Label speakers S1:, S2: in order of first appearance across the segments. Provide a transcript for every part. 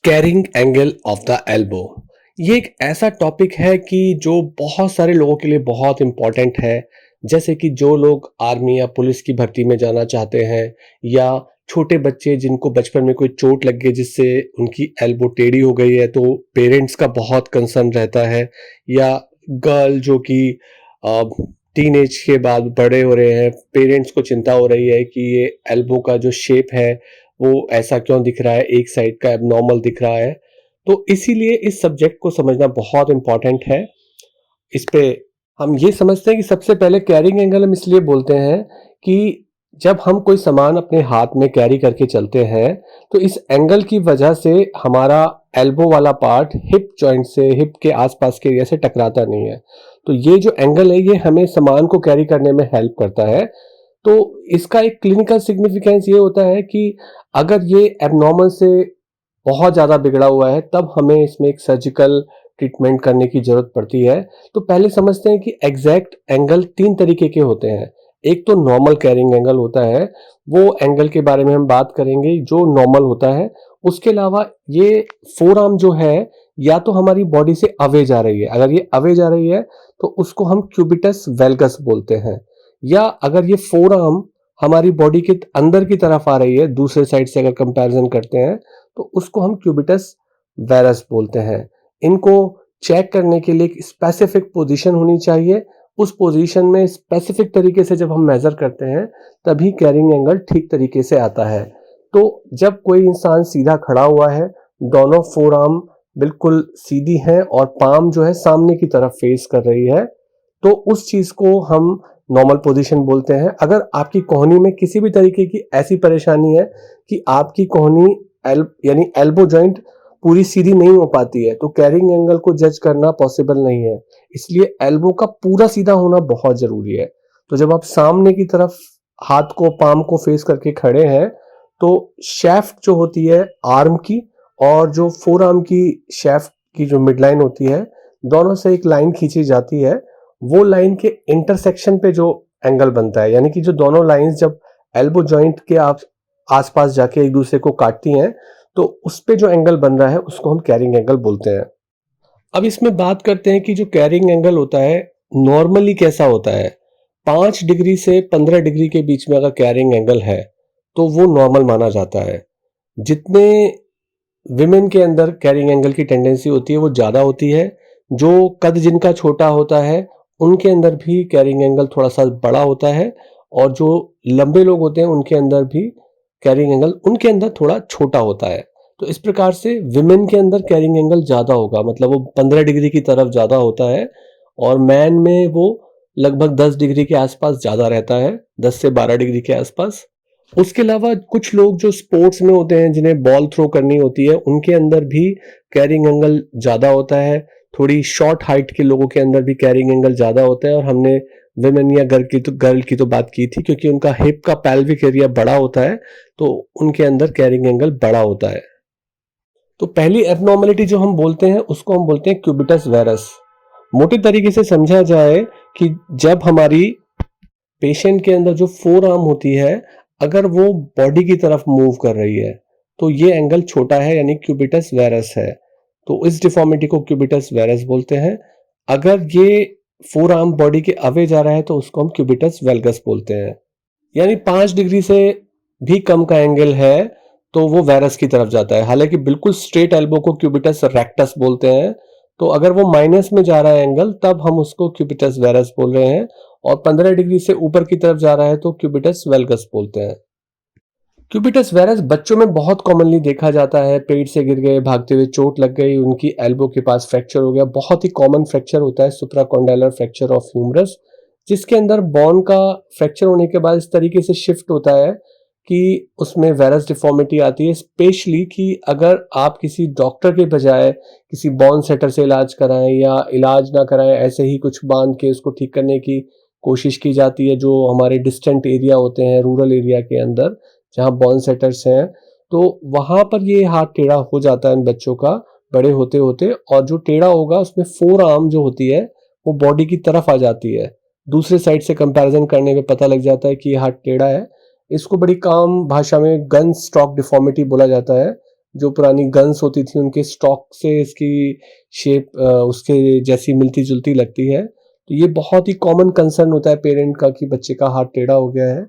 S1: Carrying angle of the elbow. ये एक ऐसा टॉपिक है कि जो बहुत सारे लोगों के लिए बहुत इंपॉर्टेंट है। जैसे कि जो लोग आर्मी या पुलिस की भर्ती में जाना चाहते हैं, या छोटे बच्चे जिनको बचपन में कोई चोट लग गई जिससे उनकी एल्बो टेढ़ी हो गई है, तो पेरेंट्स का बहुत कंसर्न रहता है। या गर्ल जो कि टीनेज के बाद बड़े हो रहे हैं, पेरेंट्स को चिंता हो रही है कि ये एल्बो का जो शेप है वो ऐसा क्यों दिख रहा है, एक साइड का एबनॉर्मल दिख रहा है। तो इसीलिए इस सब्जेक्ट को समझना बहुत इंपॉर्टेंट है। इस पे हम ये समझते हैं कि सबसे पहले कैरिंग एंगल हम इसलिए बोलते हैं कि जब हम कोई सामान अपने हाथ में कैरी करके चलते हैं, तो इस एंगल की वजह से हमारा एल्बो वाला पार्ट हिप जॉइंट से, हिप के आसपास के एरिया से टकराता नहीं है। तो ये जो एंगल है ये हमें सामान को कैरी करने में हेल्प करता है। तो इसका एक क्लिनिकल सिग्निफिकेंस ये होता है कि अगर ये एबनॉर्मल से बहुत ज़्यादा बिगड़ा हुआ है, तब हमें इसमें एक सर्जिकल ट्रीटमेंट करने की ज़रूरत पड़ती है। तो पहले समझते हैं कि एग्जैक्ट एंगल 3 तरीके के होते हैं। एक तो नॉर्मल कैरिंग एंगल होता है, वो एंगल के बारे में हम बात करेंगे जो नॉर्मल होता है। उसके अलावा ये फोरआर्म जो है, या तो हमारी बॉडी से अवे जा रही है, अगर ये अवे जा रही है तो उसको हम क्यूबिटस वेल्गस बोलते हैं। या अगर ये फोरआर्म हमारी बॉडी के अंदर की तरफ आ रही है, दूसरे साइड से अगर कंपैरिजन करते हैं, तो उसको हम क्यूबिटस वेरस बोलते हैं। इनको चेक करने के लिए एक स्पेसिफिक पोजीशन होनी चाहिए। उस पोजीशन में स्पेसिफिक तरीके से जब हम मेजर करते हैं, तभी कैरिंग एंगल ठीक तरीके से आता है। तो जब कोई इंसान सीधा खड़ा हुआ है, दोनों फोरआर्म बिल्कुल सीधी हैं और पाम जो है सामने की तरफ फेस कर रही है, तो उस चीज को हम नॉर्मल पोजीशन बोलते हैं। अगर आपकी कोहनी में किसी भी तरीके की ऐसी परेशानी है कि आपकी कोहनी यानी एल्बो जॉइंट पूरी सीधी नहीं हो पाती है, तो कैरिंग एंगल को जज करना पॉसिबल नहीं है। इसलिए एल्बो का पूरा सीधा होना बहुत जरूरी है। तो जब आप सामने की तरफ हाथ को, पाम को फेस करके खड़े हैं, तो शेफ्ट जो होती है आर्म की और जो फोर आर्म की शेफ्ट की जो मिड लाइन होती है, दोनों से एक लाइन खींची जाती है। वो लाइन के इंटरसेक्शन पे जो एंगल बनता है, यानी कि जो दोनों लाइंस जब एल्बो जॉइंट के आप आसपास जाके एक दूसरे को काटती हैं, तो उस पे जो एंगल बन रहा है उसको हम कैरिंग एंगल बोलते हैं। अब इसमें बात करते हैं कि जो कैरिंग एंगल होता है नॉर्मली कैसा होता है। 5 डिग्री से 15 डिग्री के बीच में अगर कैरिंग एंगल है तो वो नॉर्मल माना जाता है। जितने विमेन के अंदर कैरिंग एंगल की टेंडेंसी होती है वो ज़्यादा होती है। जो कद जिनका छोटा होता है उनके अंदर भी कैरिंग एंगल थोड़ा सा बड़ा होता है, और जो लंबे लोग होते हैं उनके अंदर भी कैरिंग एंगल उनके अंदर थोड़ा छोटा होता है। तो इस प्रकार से विमेन के अंदर कैरिंग एंगल ज़्यादा होगा, मतलब वो 15 डिग्री की तरफ ज़्यादा होता है, और मैन में वो लगभग 10 डिग्री के आसपास ज़्यादा रहता है, 10 से 12 डिग्री के आसपास। उसके अलावा कुछ लोग जो स्पोर्ट्स में होते हैं, जिन्हें बॉल थ्रो करनी होती है, उनके अंदर भी कैरिंग एंगल ज़्यादा होता है। थोड़ी शॉर्ट हाइट के लोगों के अंदर भी कैरिंग एंगल ज़्यादा होता है। और हमने विमेन या गर्ल की तो बात की थी, क्योंकि उनका हिप का पैल्विक एरिया बड़ा होता है, तो उनके अंदर कैरिंग एंगल बड़ा होता है। तो पहली एबनॉर्मलिटी जो हम बोलते हैं उसको हम बोलते हैं क्यूबिटस वेरस। मोटे तरीके से समझा जाए कि जब हमारी पेशेंट के अंदर जो फोर आर्म होती है, अगर वो बॉडी की तरफ मूव कर रही है, तो ये एंगल छोटा है, यानी क्यूबिटस वेरस है। तो इस डिफॉर्मिटी को क्यूबिटस वेरस बोलते हैं। अगर ये फोर आर्म बॉडी के अवे जा रहा है तो उसको हम क्यूबिटस वेल्गस बोलते हैं। यानी 5 डिग्री से भी कम का एंगल है तो वो वेरस की तरफ जाता है। हालांकि बिल्कुल स्ट्रेट एल्बो को क्यूबिटस रेक्टस बोलते हैं। तो अगर वो माइनस में जा रहा है एंगल, तब हम उसको क्यूबिटस वेरस बोल रहे हैं, और 15 डिग्री से ऊपर की तरफ जा रहा है तो क्यूबिटस वेल्गस बोलते हैं। क्यूबिटस वेरस बच्चों में बहुत कॉमनली देखा जाता है। पेड़ से गिर गए, भागते हुए चोट लग गई, उनकी एल्बो के पास फ्रैक्चर हो गया। बहुत ही कॉमन फ्रैक्चर होता है सुप्राकॉन्डाइलर फ्रैक्चर ऑफ ह्यूमरस, जिसके अंदर बोन का फ्रैक्चर होने के बाद इस तरीके से शिफ्ट होता है कि उसमें वेरस डिफॉर्मिटी आती है। स्पेशली कि अगर आप किसी डॉक्टर के बजाय किसी बोन सेटर से इलाज कराएं, या इलाज ना कराएं, ऐसे ही कुछ बांध के उसको ठीक करने की कोशिश की जाती है, जो हमारे डिस्टेंट एरिया होते हैं, रूरल एरिया के अंदर जहाँ बॉन सेटर्स हैं, तो वहां पर ये हाथ टेढ़ा हो जाता है इन बच्चों का बड़े होते होते। और जो टेढ़ा होगा उसमें फोर आर्म जो होती है वो बॉडी की तरफ आ जाती है, दूसरे साइड से कंपैरिजन करने में पता लग जाता है कि ये हाथ टेढ़ा है। इसको बड़ी काम भाषा में गन स्टॉक डिफॉर्मिटी बोला जाता है। जो पुरानी गन्स होती थी उनके स्टॉक से इसकी शेप उसके जैसी मिलती-जुलती लगती है। तो ये बहुत ही कॉमन कंसर्न होता है पेरेंट का कि बच्चे का हाथ टेढ़ा हो गया है।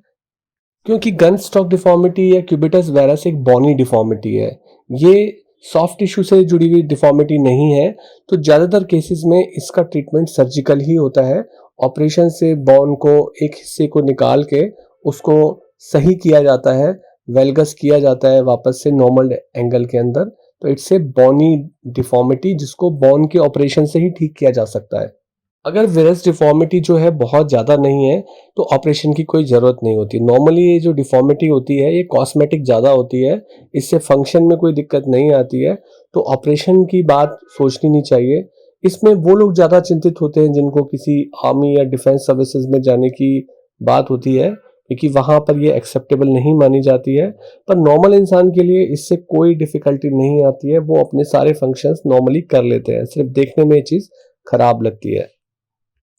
S1: क्योंकि गन स्टॉक डिफॉर्मिटी या क्यूबिटस वेरस एक बॉनी डिफॉर्मिटी है। ये सॉफ्ट टिश्यू से जुड़ी हुई डिफॉर्मिटी नहीं है, तो ज़्यादातर केसेस में इसका ट्रीटमेंट सर्जिकल ही होता है। ऑपरेशन से बोन को एक हिस्से को निकाल के उसको सही किया जाता है, वेल्गस किया जाता है वापस से नॉर्मल एंगल के अंदर। तो इट्स ए बॉनी डिफॉर्मिटी जिसको बोन के ऑपरेशन से ही ठीक किया जा सकता है। अगर विरस डिफ़ॉर्मिटी जो है बहुत ज़्यादा नहीं है, तो ऑपरेशन की कोई ज़रूरत नहीं होती। नॉर्मली ये जो डिफ़ॉर्मिटी होती है, ये कॉस्मेटिक ज़्यादा होती है, इससे फंक्शन में कोई दिक्कत नहीं आती है, तो ऑपरेशन की बात सोचनी नहीं चाहिए। इसमें वो लोग ज़्यादा चिंतित होते हैं जिनको किसी आर्मी या डिफेंस सर्विसेज़ में जाने की बात होती है, क्योंकि वहाँ पर ये एक्सेप्टेबल नहीं मानी जाती है। पर नॉर्मल इंसान के लिए इससे कोई डिफ़िकल्टी नहीं आती है, वो अपने सारे फंक्शंस नॉर्मली कर लेते हैं, सिर्फ़ देखने में ये चीज़ खराब लगती है।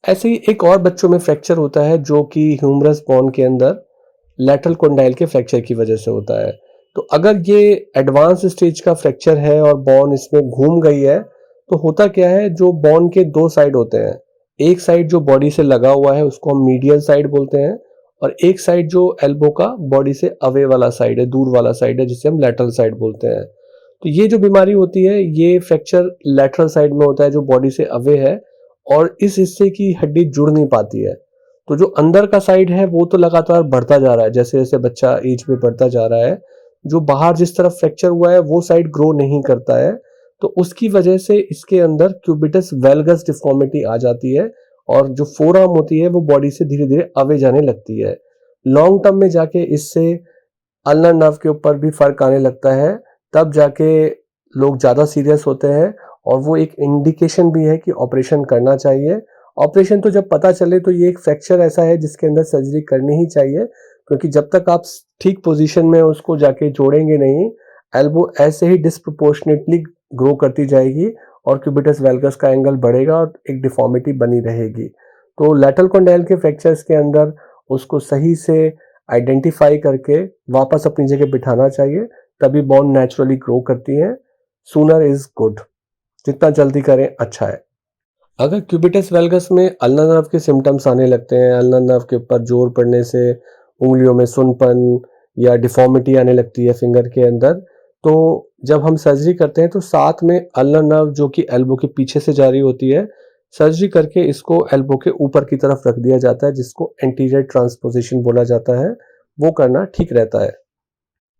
S1: ऐसे ही एक और बच्चों में फ्रैक्चर होता है जो कि ह्यूमरस बोन के अंदर लैटरल कंडाइल के फ्रैक्चर की वजह से होता है। तो अगर ये एडवांस स्टेज का फ्रैक्चर है और बोन इसमें घूम गई है, तो होता क्या है, जो बोन के दो साइड होते हैं, एक साइड जो बॉडी से लगा हुआ है उसको हम मीडियल साइड बोलते हैं, और एक साइड जो एल्बो का बॉडी से अवे वाला साइड है, दूर वाला साइड है, जिसे हम लैटरल साइड बोलते हैं। तो ये जो बीमारी होती है, ये फ्रैक्चर लैटरल साइड में होता है जो बॉडी से अवे है, और इस हिस्से की हड्डी जुड़ नहीं पाती है। तो जो अंदर का साइड है वो तो लगातार बढ़ता जा रहा है, जैसे-जैसे बच्चा एज में बढ़ता जा रहा है। जो बाहर जिस तरफ फ्रैक्चर हुआ है वो साइड ग्रो नहीं करता है। तो उसकी वजह से इसके अंदर क्यूबिटस वैल्गस डिफॉर्मिटी आ जाती है, और जो फोरआर्म होती है वो बॉडी से धीरे-धीरे अवे जाने लगती है। लॉन्ग टर्म में जाके इससे अल्नर नर्व के ऊपर भी फ़र्क आने लगता है, तब जाके लोग ज़्यादा सीरियस होते हैं, और वो एक इंडिकेशन भी है कि ऑपरेशन करना चाहिए। ऑपरेशन तो जब पता चले तो ये एक फ्रैक्चर ऐसा है जिसके अंदर सर्जरी करनी ही चाहिए, क्योंकि जब तक आप ठीक पोजीशन में उसको जाके जोड़ेंगे नहीं, एल्बो ऐसे ही डिस्प्रोपोर्शनेटली ग्रो करती जाएगी और क्यूबिटस वैल्गस का एंगल बढ़ेगा और एक डिफॉर्मिटी बनी रहेगी। तो लैटरल कंडाइल के फ्रैक्चर्स के अंदर उसको सही से आइडेंटिफाई करके वापस अपनी जगह बिठाना चाहिए, तभी बोन नेचुरली ग्रो करती हैं। सूनर इज़ गुड, जितना जल्दी करें अच्छा है। अगर क्यूबिटस वैल्गस में अल्नर नर्व के सिम्पटम्स आने लगते हैं, अल्नर नर्व के ऊपर जोर पड़ने से उंगलियों में सुन्नपन या डिफॉर्मिटी आने लगती है फिंगर के अंदर, तो जब हम सर्जरी करते हैं तो साथ में अल्नर नर्व जो कि एल्बो के पीछे से जा रही होती है, सर्जरी करके इसको एल्बो के ऊपर की तरफ रख दिया जाता है, जिसको एंटीरियर ट्रांसपोजिशन बोला जाता है। वो करना ठीक रहता है।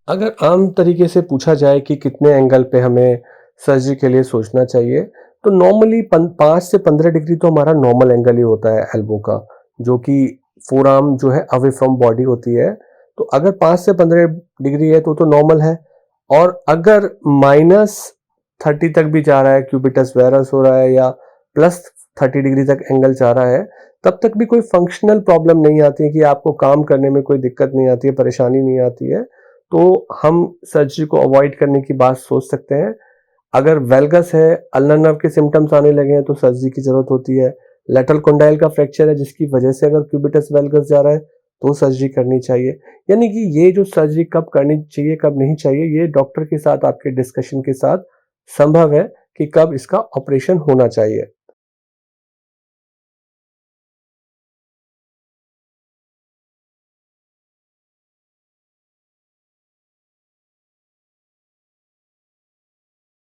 S1: अगर आम तरीके से पूछा जाए कि कितने एंगल पे हमें सर्जरी के लिए सोचना चाहिए, तो नॉर्मली 5 से 15 डिग्री तो हमारा नॉर्मल एंगल ही होता है एल्बो का, जो कि फोरआर्म जो है अवे फ्रॉम बॉडी होती है। तो अगर 5 से 15 डिग्री है तो नॉर्मल है, और अगर -30 तक भी जा रहा है, क्यूबिटस वेरस हो रहा है, या +30 डिग्री तक एंगल जा रहा है, तब तक भी कोई फंक्शनल प्रॉब्लम नहीं आती है कि आपको काम करने में कोई दिक्कत नहीं आती है, परेशानी नहीं आती है, तो हम सर्जरी को अवॉइड करने की बात सोच सकते हैं। अगर वेल्गस है, अल्नर नर्व के सिम्पटम्स आने लगे हैं तो सर्जरी की ज़रूरत होती है। लैटरल कंडाइल का फ्रैक्चर है जिसकी वजह से अगर क्यूबिटस वेल्गस जा रहा है तो सर्जरी करनी चाहिए। यानी कि ये जो सर्जरी कब करनी चाहिए, कब नहीं चाहिए, ये डॉक्टर के साथ आपके डिस्कशन के साथ संभव है कि कब इसका ऑपरेशन होना चाहिए।